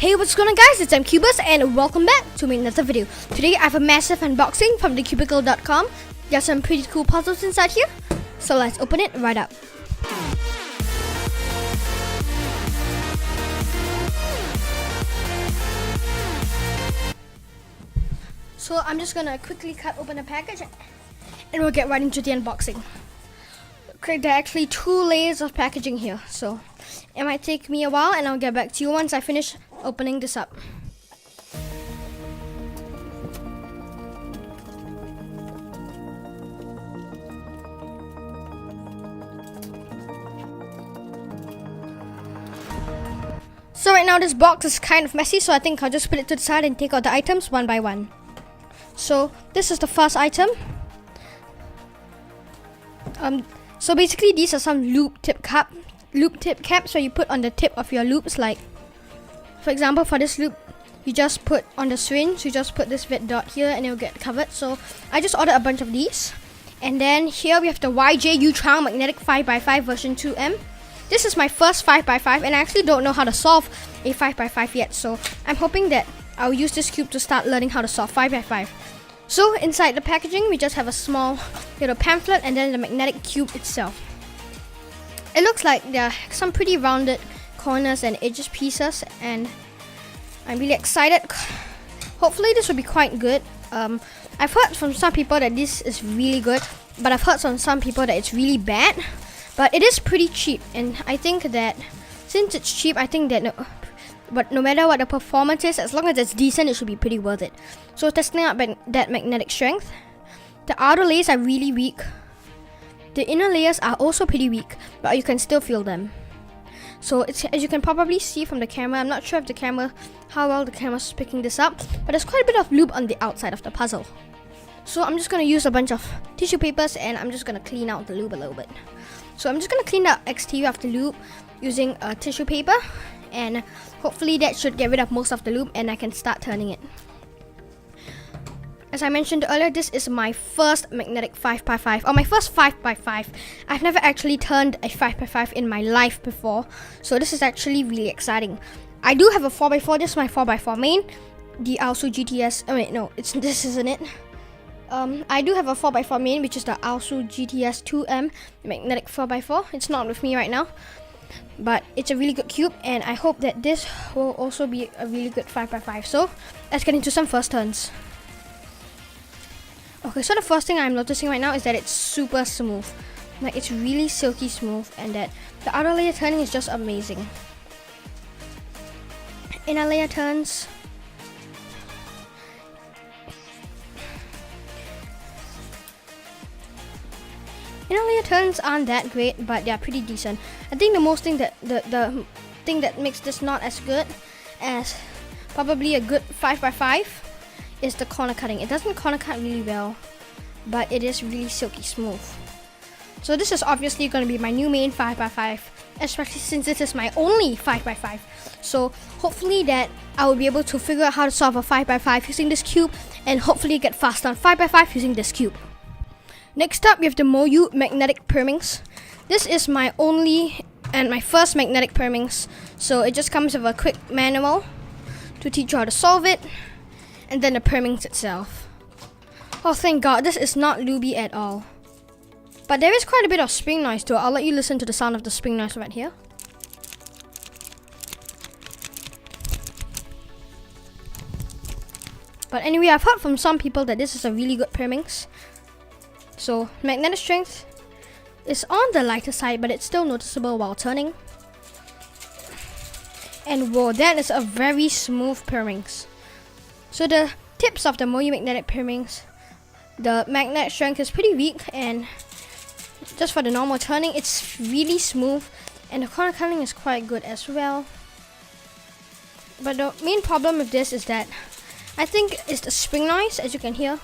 Hey, what's going on guys, it's M Cuberzz and welcome back to another video. Today I have a massive unboxing from TheCubicle.com. There's some pretty cool puzzles inside here, so let's open it right up. So I'm just gonna quickly cut open the package and we'll get right into the unboxing. Okay, there are actually 2 layers of packaging here, so it might take me a while and I'll get back to you once I finish opening this up. So right now this box is kind of messy, so I think I'll just put it to the side and take out the items one by one. So this is the first item. So basically these are some loop tip caps where you put on the tip of your loops. Like for example, for this loop you just put on the syringe, you just put this red dot here and it'll get covered. So I just ordered a bunch of these. And then here we have the YJ Trial Magnetic 5x5 version 2M. This is my first 5x5 and I actually don't know how to solve a 5x5 yet, so I'm hoping that I'll use this cube to start learning how to solve 5x5. So inside the packaging we just have a small little pamphlet and then the magnetic cube itself. It looks like there are some pretty rounded corners and edges pieces, and I'm really excited. Hopefully this will be quite good. I've heard from some people that this is really good, but I've heard from some people that it's really bad. But it is pretty cheap, and I think that since it's cheap, I think that no matter what the performance is, as long as it's decent, it should be pretty worth it. So testing out that magnetic strength. The outer layers are really weak. The inner layers are also pretty weak, but you can still feel them. So it's, as you can probably see from the camera, I'm not sure if how well the camera's picking this up, but there's quite a bit of lube on the outside of the puzzle. So I'm just going to use a bunch of tissue papers and I'm just going to clean out the lube a little bit. So I'm just going to clean the exterior of the lube using a tissue paper, and hopefully that should get rid of most of the lube and I can start turning it. As I mentioned earlier, this is my first magnetic 5x5, or my first 5x5. I've never actually turned a 5x5 in my life before, so this is actually really exciting. I do have a 4x4, this is my 4x4 main, the also GTS, oh wait, no, this isn't it. I do have a 4x4 main, which is the also GTS 2M magnetic 4x4. It's not with me right now, but it's a really good cube, and I hope that this will also be a really good 5x5. So let's get into some first turns. Okay, so the first thing I'm noticing right now is that it's super smooth. Like, it's really silky smooth, and that the outer layer turning is just amazing. Inner layer turns. Inner layer turns aren't that great, but they're pretty decent. I think the thing that makes this not as good as probably a good 5x5 is the corner cutting. It doesn't corner cut really well, but it is really silky smooth. So this is obviously going to be my new main 5x5, especially since this is my only 5x5. So hopefully that I will be able to figure out how to solve a 5x5 using this cube, and hopefully get faster on 5x5 using this cube. Next up, we have the Moyu magnetic Permings. This is my only and my first magnetic Permings, so it just comes with a quick manual to teach you how to solve it, and then the Permings itself. Oh, thank God, this is not lubey at all. But there is quite a bit of spring noise too. I'll let you listen to the sound of the spring noise right here. But anyway, I've heard from some people that this is a really good Permings. So magnetic strength is on the lighter side, but it's still noticeable while turning. And whoa, that is a very smooth Permings. So the tips of the Moyu magnetic Permings, the magnetic strength is pretty weak, and just for the normal turning, it's really smooth, and the corner cutting is quite good as well. But the main problem with this is that I think it's the spring noise, as you can hear.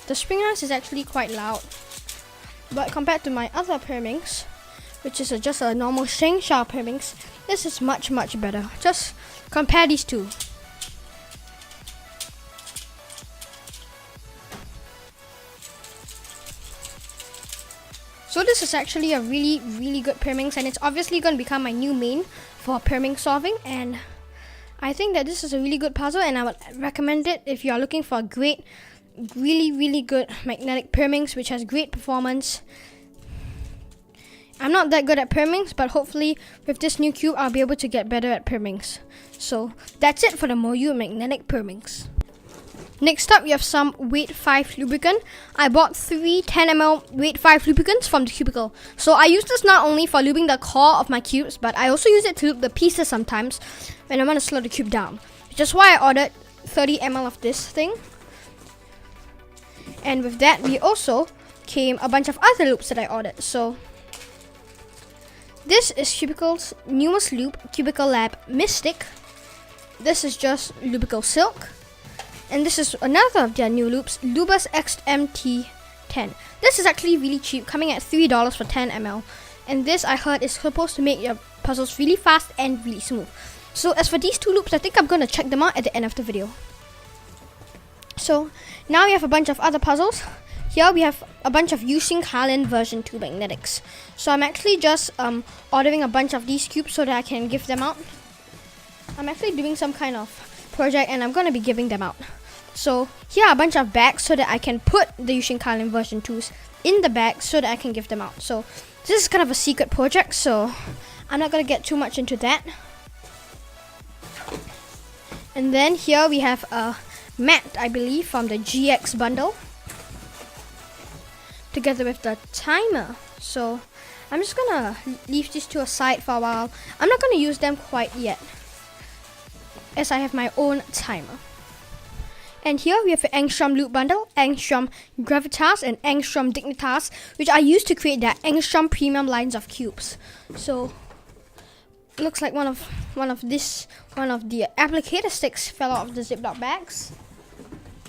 The spring noise is actually quite loud, but compared to my other Permings, which is just a normal Sheng Shao Permings, this is much better. Just compare these two. So So this is actually a really good Pyraminx, and it's obviously going to become my new main for Pyraminx solving, and I think that this is a really good puzzle, and I would recommend it if you are looking for a great, really good magnetic Pyraminx which has great performance. I'm not that good at Pyraminx, but hopefully with this new cube I'll be able to get better at Pyraminx. So that's it for the Moyu magnetic Pyraminx. Next up, we have some weight 5 lubricant. I bought 3 10 ml weight 5 lubricants from TheCubicle. So I use this not only for lubing the core of my cubes, but I also use it to lube the pieces sometimes when I want to slow the cube down. Which is why I ordered 30 ml of this thing. And with that, we also came a bunch of other loops that I ordered. So this is Cubicle's newest loop, Cubicle Lab Mystic. This is just Lubicle Silk. And this is another of their new loops, Rubiks XMT10. This is actually really cheap, coming at $3 for 10 ml. And this, I heard, is supposed to make your puzzles really fast and really smooth. So as for these two loops, I think I'm going to check them out at the end of the video. So now we have a bunch of other puzzles. Here we have a bunch of Yushin Kalin version 2 magnetics. So I'm actually just ordering a bunch of these cubes so that I can give them out. I'm actually doing some kind of project and I'm going to be giving them out. So here are a bunch of bags so that I can put the Yushin Kalin version 2s in the bag so that I can give them out. So this is kind of a secret project, so I'm not going to get too much into that. And then here we have a mat, I believe, from the GX bundle, together with the timer. So I'm just going to leave these two aside for a while. I'm not going to use them quite yet, as I have my own timer. And here we have the Angstrom Loop Bundle, Angstrom Gravitas and Angstrom Dignitas, which I used to create their Angstrom Premium lines of cubes. So it looks like one of the applicator sticks fell out of the Ziploc bags,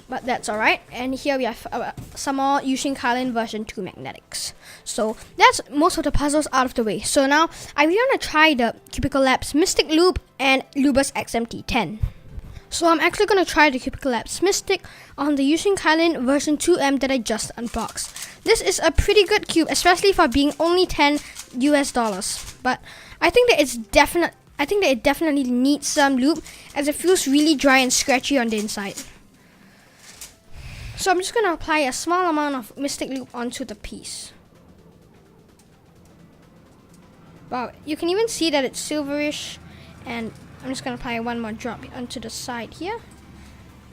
but that's alright. And here we have some more Yushin Kalin version 2 magnetics. So that's most of the puzzles out of the way. So now I really want to try the Cubicle Labs Mystic Loop and Rubiks XMT10. So I'm actually going to try the Cubicle Labs Mystic on the Yushin Kalin version 2M that I just unboxed. This is a pretty good cube, especially for being only $10 US. But I think that it definitely needs some lube, as it feels really dry and scratchy on the inside. So I'm just going to apply a small amount of Mystic Loop onto the piece. Wow, you can even see that it's silverish, and I'm just going to apply one more drop onto the side here.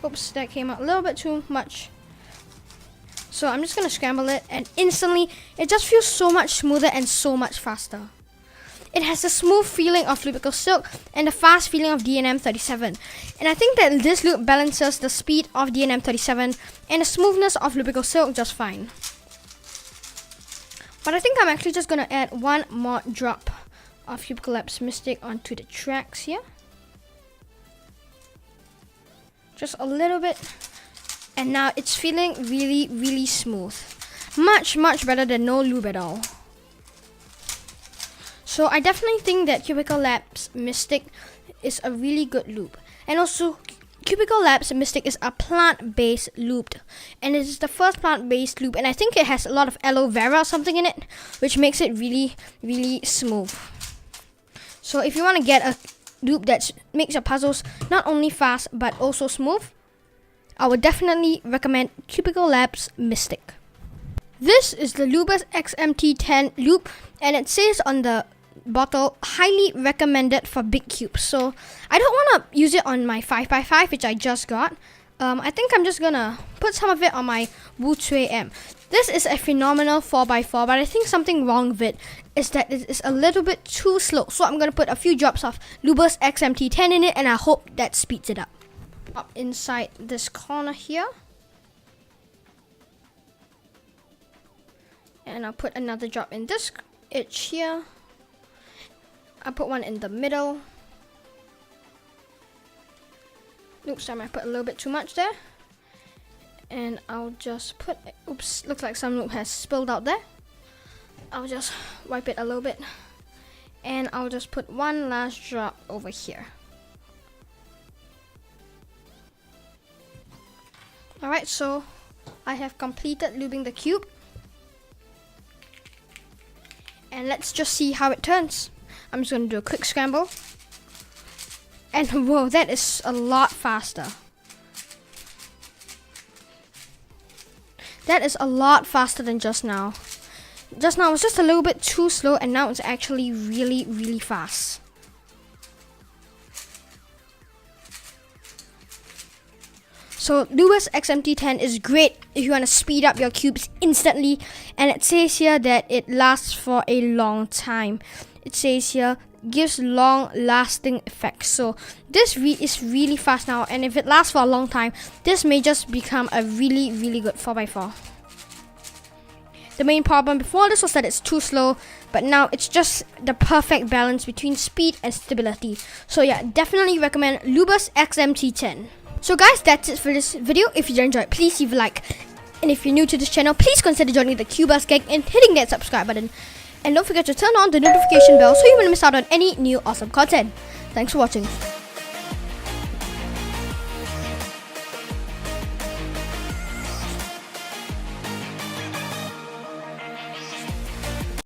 Oops, that came out a little bit too much. So I'm just going to scramble it, and instantly it just feels so much smoother and so much faster. It has the smooth feeling of Lubicle Silk and the fast feeling of DNM 37. And I think that this loop balances the speed of DNM 37 and the smoothness of Lubicle Silk just fine. But I think I'm actually just going to add one more drop of Cubicle Labs Mystic onto the tracks here. Just a little bit. And now it's feeling really smooth. Much better than no lube at all. So I definitely think that Cubicle Labs Mystic is a really good lube. And also, Cubicle Labs Mystic is a plant-based lube. And it is the first plant-based lube. And I think it has a lot of aloe vera or something in it, which makes it really smooth. So if you want to get a lube that makes your puzzles not only fast but also smooth, I would definitely recommend Cubicle Labs Mystic. This is the Rubiks XMT10 loop, and it says on the bottle, highly recommended for big cubes. So I don't want to use it on my 5x5, which I just got. I think I'm just gonna put some of it on my Wu Cui M. This is a phenomenal 4x4, but I think something wrong with it is that it is a little bit too slow. So I'm gonna put a few drops of Rubiks XMT10 in it, and I hope that speeds it up. Up inside this corner here. And I'll put another drop in this edge here. I'll put one in the middle. Oops, I might put a little bit too much there. And I'll just put, oops, looks like some lube has spilled out there. I'll just wipe it a little bit. And I'll just put one last drop over here. Alright, so I have completed lubing the cube. And let's just see how it turns. I'm just going to do a quick scramble. And whoa, that is a lot faster. That is a lot faster than just now. Just now it was just a little bit too slow, and now it's actually really, really fast. So Rubiks XMT10 is great if you want to speed up your cubes instantly, and it says here that it lasts for a long time. It says here gives long lasting effects. So this is really fast now, and if it lasts for a long time, this may just become a really, really good 4x4. The main problem before this was that it's too slow, but now it's just the perfect balance between speed and stability. So yeah, definitely recommend Rubiks XMT10. So guys, that's it for this video. If you did enjoy it, please leave a like. And if you're new to this channel, please consider joining the Cuberzz gang and hitting that subscribe button. And don't forget to turn on the notification bell so you won't miss out on any new awesome content. Thanks for watching.